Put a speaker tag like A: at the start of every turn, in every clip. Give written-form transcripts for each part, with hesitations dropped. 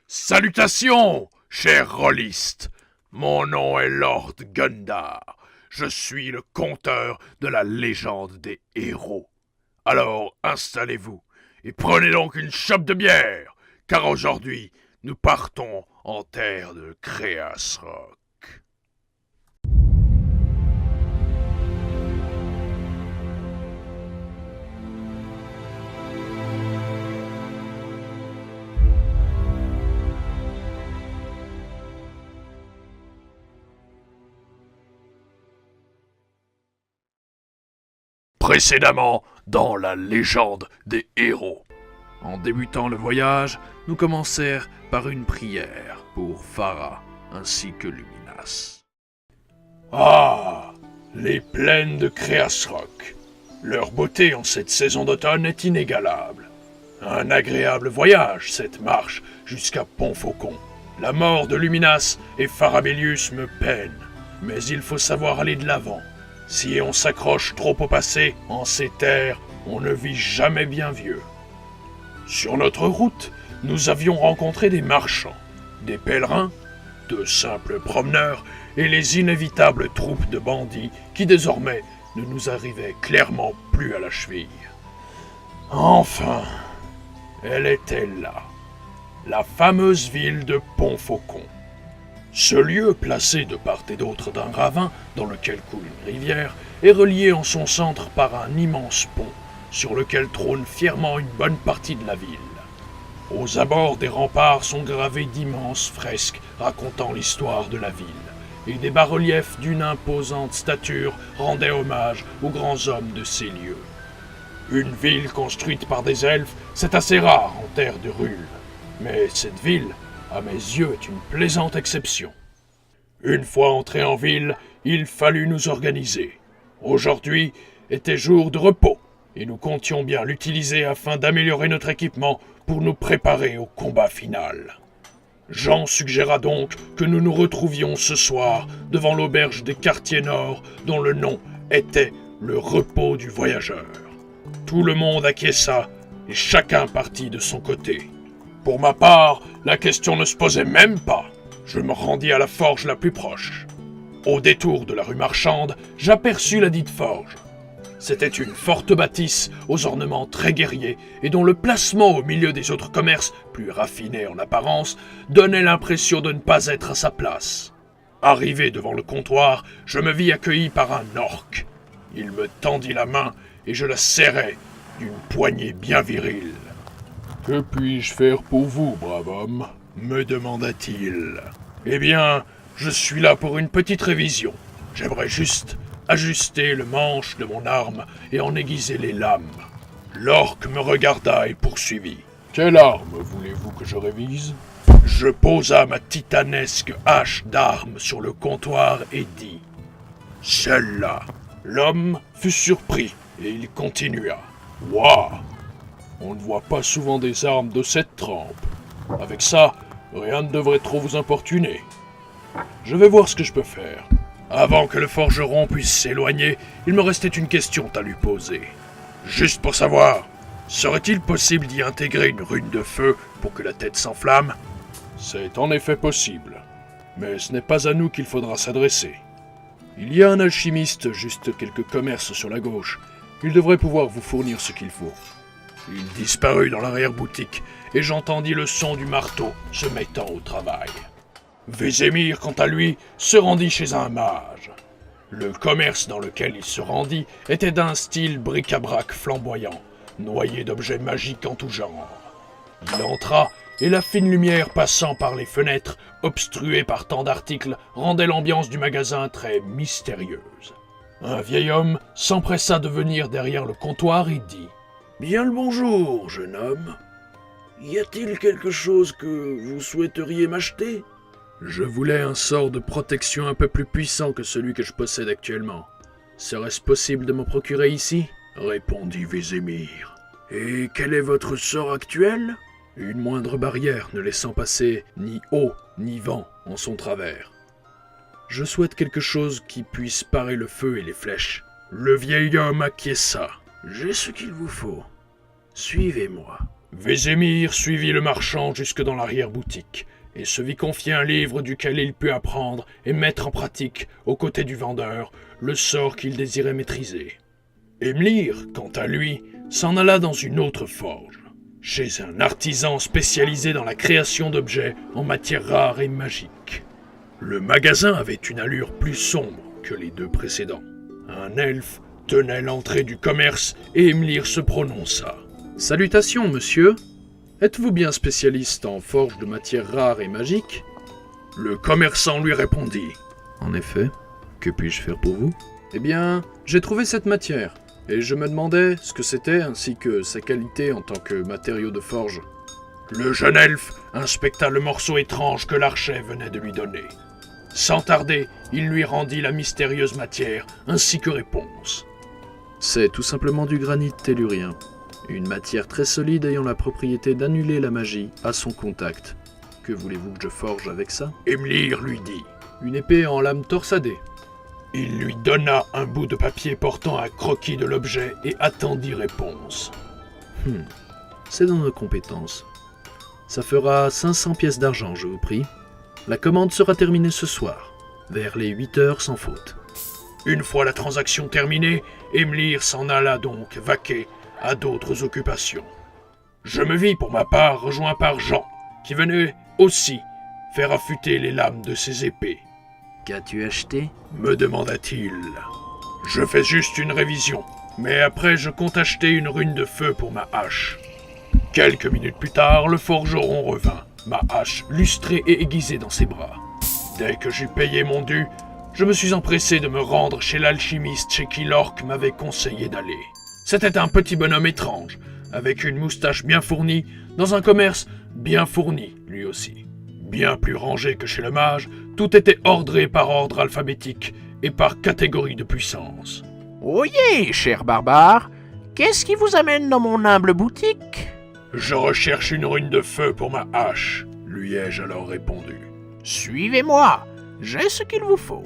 A: Salutations, chers rôlistes. Mon nom est Lord Gundar. Je suis le conteur de la légende des héros. Alors installez-vous et prenez donc une chope de bière, car aujourd'hui nous partons en terre de Créas Rock. Précédemment dans la légende des héros. En débutant le voyage, nous commencèrent par une prière pour Farah ainsi que Luminas. Ah, les plaines de Créas Rock. Leur beauté en cette saison d'automne est inégalable. Un agréable voyage, cette marche jusqu'à Pont-Faucon. La mort de Luminas et Farabellius me peine, mais il faut savoir aller de l'avant. Si on s'accroche trop au passé, en ces terres, on ne vit jamais bien vieux. Sur notre route, nous avions rencontré des marchands, des pèlerins, de simples promeneurs et les inévitables troupes de bandits qui désormais ne nous arrivaient clairement plus à la cheville. Enfin, elle était là, la fameuse ville de Pont-Faucon. Ce lieu, placé de part et d'autre d'un ravin dans lequel coule une rivière, est relié en son centre par un immense pont, sur lequel trône fièrement une bonne partie de la ville. Aux abords des remparts sont gravées d'immenses fresques racontant l'histoire de la ville, et des bas-reliefs d'une imposante stature rendaient hommage aux grands hommes de ces lieux. Une ville construite par des elfes, c'est assez rare en terre de Rule, mais cette ville, à mes yeux, est une plaisante exception. Une fois entrés en ville, il fallut nous organiser. Aujourd'hui était jour de repos, et nous comptions bien l'utiliser afin d'améliorer notre équipement pour nous préparer au combat final. Jean suggéra donc que nous nous retrouvions ce soir devant l'auberge des quartiers nord, dont le nom était le repos du voyageur. Tout le monde acquiesça, et chacun partit de son côté. Pour ma part, la question ne se posait même pas. Je me rendis à la forge la plus proche. Au détour de la rue marchande, j'aperçus la dite forge. C'était une forte bâtisse aux ornements très guerriers et dont le placement au milieu des autres commerces, plus raffinés en apparence, donnait l'impression de ne pas être à sa place. Arrivé devant le comptoir, je me vis accueilli par un orc. Il me tendit la main et je la serrai d'une poignée bien virile. « Que puis-je faire pour vous, brave homme ?» me demanda-t-il. « Eh bien, je suis là pour une petite révision. J'aimerais juste ajuster le manche de mon arme et en aiguiser les lames. » L'orc me regarda et poursuivit. « Quelle arme voulez-vous que je révise ?» Je posa ma titanesque hache d'arme sur le comptoir et dis « Celle-là !» L'homme fut surpris et il continua. « Waouh ! On ne voit pas souvent des armes de cette trempe. Avec ça, rien ne devrait trop vous importuner. Je vais voir ce que je peux faire. » Avant que le forgeron puisse s'éloigner, il me restait une question à lui poser. Juste pour savoir, serait-il possible d'y intégrer une rune de feu pour que la tête s'enflamme ? C'est en effet possible, mais ce n'est pas à nous qu'il faudra s'adresser. Il y a un alchimiste juste quelques commerces sur la gauche. Il devrait pouvoir vous fournir ce qu'il faut. Il disparut dans l'arrière-boutique, et j'entendis le son du marteau se mettant au travail. Vézémir, quant à lui, se rendit chez un mage. Le commerce dans lequel il se rendit était d'un style bric-à-brac flamboyant, noyé d'objets magiques en tout genre. Il entra, et la fine lumière passant par les fenêtres, obstruée par tant d'articles, rendait l'ambiance du magasin très mystérieuse. Un vieil homme s'empressa de venir derrière le comptoir et dit « Bien le bonjour, jeune homme. Y a-t-il quelque chose que vous souhaiteriez m'acheter ? Je voulais un sort de protection un peu plus puissant que celui que je possède actuellement. Serait-ce possible de m'en procurer ici ? Répondit Vézémir. Et quel est votre sort actuel ? Une moindre barrière ne laissant passer ni eau ni vent en son travers. Je souhaite quelque chose qui puisse parer le feu et les flèches. Le vieil homme acquiesça. J'ai ce qu'il vous faut. Suivez-moi. Vézémir suivit le marchand jusque dans l'arrière-boutique, et se vit confier un livre duquel il put apprendre et mettre en pratique, aux côtés du vendeur, le sort qu'il désirait maîtriser. Émlir, quant à lui, s'en alla dans une autre forge, chez un artisan spécialisé dans la création d'objets en matières rares et magiques. Le magasin avait une allure plus sombre que les deux précédents. Un elfe tenait l'entrée du commerce et Émlir se prononça. « Salutations, monsieur. Êtes-vous bien spécialiste en forge de matières rares et magiques ?» Le commerçant lui répondit. « En effet, que puis-je faire pour vous ?»« Eh bien, j'ai trouvé cette matière, et je me demandais ce que c'était ainsi que sa qualité en tant que matériau de forge. » Le jeune elfe inspecta le morceau étrange que l'archet venait de lui donner. Sans tarder, il lui rendit la mystérieuse matière ainsi que réponse. « C'est tout simplement du granit tellurien. Une matière très solide ayant la propriété d'annuler la magie à son contact. Que voulez-vous que je forge avec ça ?» Émlir lui dit. « Une épée en lame torsadée. » Il lui donna un bout de papier portant un croquis de l'objet et attendit réponse. « C'est dans nos compétences. Ça fera 500 pièces d'argent, je vous prie. La commande sera terminée ce soir, vers les 8 heures sans faute. » Une fois la transaction terminée, Émlir s'en alla donc vaquer à d'autres occupations. Je me vis pour ma part rejoint par Jean, qui venait aussi faire affûter les lames de ses épées. « Qu'as-tu acheté » me demanda-t-il. « Je fais juste une révision, mais après je compte acheter une rune de feu pour ma hache. » Quelques minutes plus tard, le forgeron revint, ma hache lustrée et aiguisée dans ses bras. Dès que j'eus payé mon dû, je me suis empressé de me rendre chez l'alchimiste chez qui l'orque m'avait conseillé d'aller. C'était un petit bonhomme étrange, avec une moustache bien fournie, dans un commerce bien fourni, lui aussi. Bien plus rangé que chez le mage, tout était ordré par ordre alphabétique et par catégorie de puissance.
B: « Oyez, cher barbare, qu'est-ce qui vous amène dans mon humble boutique ?»«
A: Je recherche une rune de feu pour ma hache, lui ai-je alors répondu. »«
B: Suivez-moi, j'ai ce qu'il vous faut. »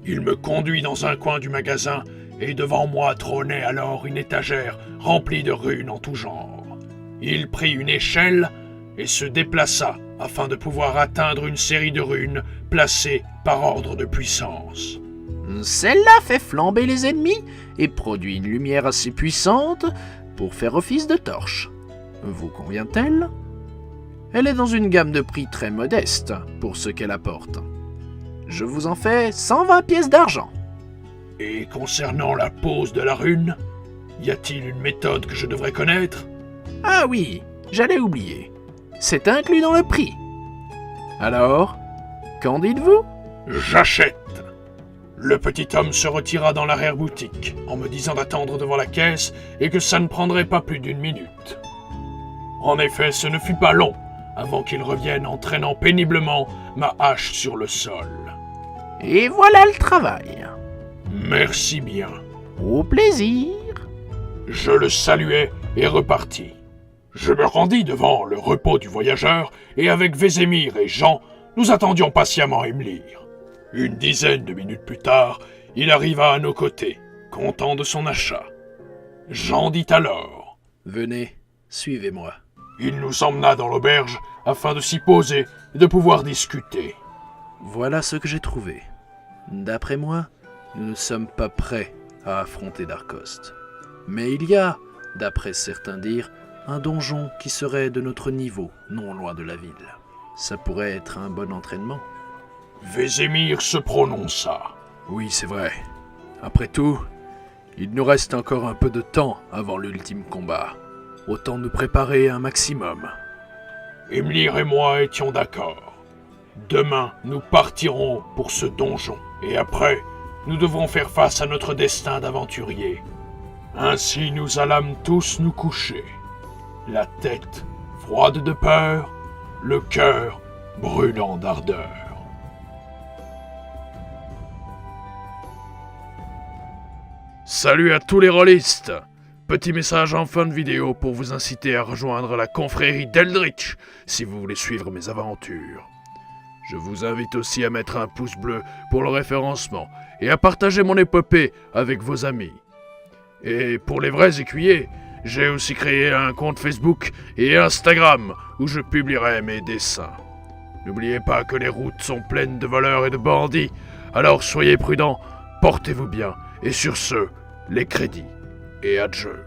A: Il me conduit dans un coin du magasin, et devant moi trônait alors une étagère remplie de runes en tout genre. Il prit une échelle et se déplaça afin de pouvoir atteindre une série de runes placées par ordre de puissance.
B: « Celle-là fait flamber les ennemis et produit une lumière assez puissante pour faire office de torche. Vous convient-elle ? Elle est dans une gamme de prix très modeste pour ce qu'elle apporte. Je vous en fais 120 pièces d'argent. »
A: Et concernant la pose de la rune, y a-t-il une méthode que je devrais connaître ?
B: Ah oui, j'allais oublier. C'est inclus dans le prix. Alors, qu'en dites-vous ?
A: J'achète. Le petit homme se retira dans l'arrière-boutique, en me disant d'attendre devant la caisse et que ça ne prendrait pas plus d'1 minute. En effet, ce ne fut pas long avant qu'il revienne en traînant péniblement ma hache sur le sol.
B: Et voilà le travail.
A: Merci bien.
B: Au plaisir.
A: Je le saluai et repartis. Je me rendis devant le repos du voyageur et avec Vézémir et Jean, nous attendions patiemment Émlir. Une dizaine de minutes plus tard, il arriva à nos côtés, content de son achat. Jean dit alors «
C: Venez, suivez-moi. »
A: Il nous emmena dans l'auberge afin de s'y poser et de pouvoir discuter.
C: Voilà ce que j'ai trouvé. D'après moi, nous ne sommes pas prêts à affronter Darkost. Mais il y a, d'après certains dires, un donjon qui serait de notre niveau, non loin de la ville. Ça pourrait être un bon entraînement.
A: Vézémir se prononça.
C: Oui, c'est vrai. Après tout, il nous reste encore un peu de temps avant l'ultime combat. Autant nous préparer un maximum.
A: Émlir et moi étions d'accord. Demain, nous partirons pour ce donjon. Et après, nous devrons faire face à notre destin d'aventurier. Ainsi nous allâmes tous nous coucher. La tête froide de peur, le cœur brûlant d'ardeur.
D: Salut à tous les rôlistes! Petit message en fin de vidéo pour vous inciter à rejoindre la confrérie d'Eldritch si vous voulez suivre mes aventures. Je vous invite aussi à mettre un pouce bleu pour le référencement et à partager mon épopée avec vos amis. Et pour les vrais écuyers, J'ai aussi créé un compte Facebook et Instagram où je publierai mes dessins. N'oubliez pas que les routes sont pleines de voleurs et de bandits, alors soyez prudents, portez-vous bien, et sur ce, les crédits et adieu.